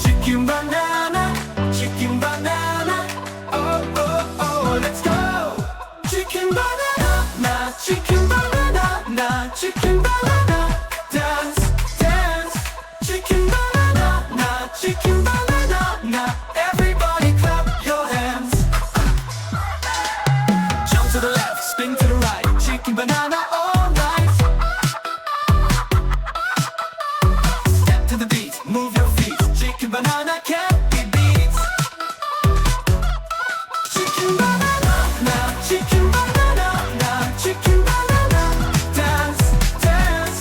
Chicken banana, chicken banana. Oh, oh, oh, let's go. Chicken banana, na, chicken banana, na, chicken banana. Dance, dance. Chicken banana, na, chicken banana, na. Everybody clap your hands. Jump to the left, spin to the right. Chicken banana all night. Step to the beat, move your feet. Chicken banana can't be beat. Chicken banana, na, chicken banana, na, chicken banana. Dance, dance.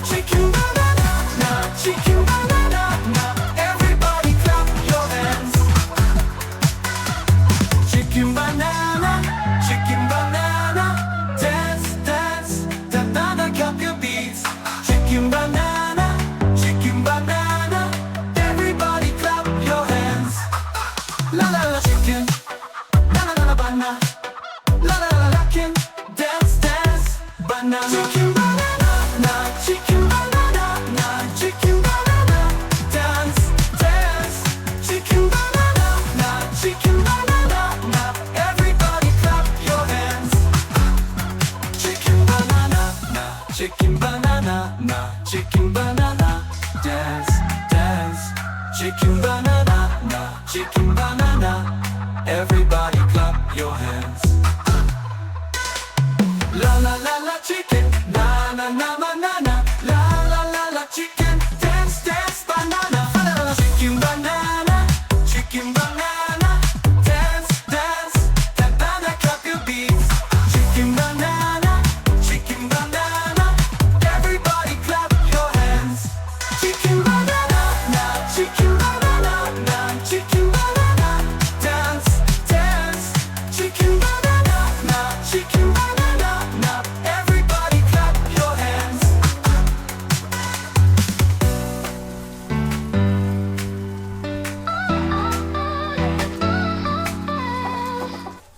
Chicken banana, na, chicken banana, na. Everybody clap your hands. Chicken banana, chicken banana. Dance, dance. Banana clap your beats. Chicken banana, chicken banana. Everybody clap your hands. La la la chicken, la la la la banana, la la la la chicken. Dance, dance, banana. Chicken banana, na, chicken banana, na, chicken banana. Dance, dance. Chicken banana, na, chicken banana, na. Everybody clap your hands. Chicken banana, na, chicken banana, na, chicken banana. Dance, dance. Chicken banana, na, chicken banana. Everybody clap your hands. La la la la chicken, na na na banana. La la la la chicken, dance dance banana. La la la chicken banana, chicken banana. Dance dance, banana clap your beats. Chicken banana, chicken banana. Everybody clap your hands. Chicken banana, na, chicken banana, na, chicken banana. Dance dance, chicken banana, na, chicken banana, na. Everybody clap your hands.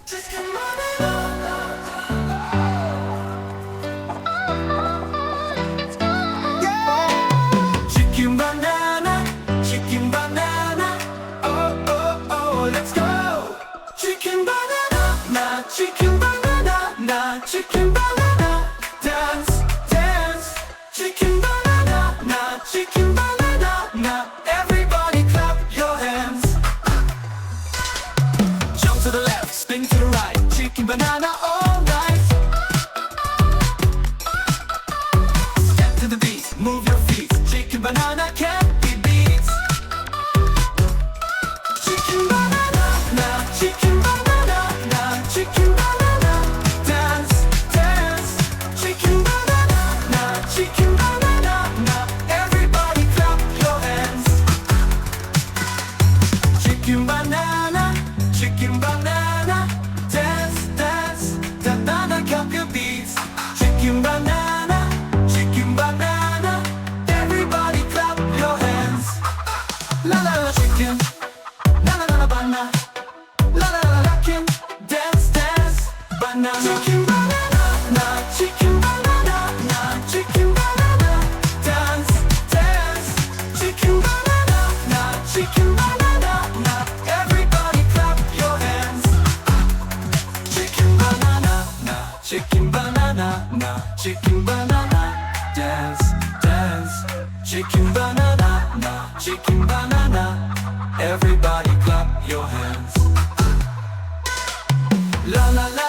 Chicken Chicken banana, chicken banana. Oh, oh, oh, let's go. Chicken banana, na, chicken banana, na, chicken banana. Dance, dance. Chicken banana, na, chicken banana, na. Everybody clap your hands. Jump to the left, spin to the right. Chicken banana all night. Step to the beat, move your feet. Chicken banana can't be beat. Chicken banana, na, chicken banana, na, chicken banana. Dance, dance. Chicken banana, na, chicken banana, na. Everybody clap your hands. Chicken banana, chicken banana. Dance, dance. Banana clap your beats. Chicken banana, chicken banana. Everybody clap your hands. La la la chicken, la la la la banana, la la la la chicken. Dance, dance, banana. Chicken banana, na, chicken banana, na, chicken banana. Dance, dance. Chicken banana, na, chicken banana, na. Everybody clap your hands. Chicken banana, na, chicken banana, na, chicken banana. Dance, dance. Chicken banana, na, chicken banana. Everybody clap your hands. La la la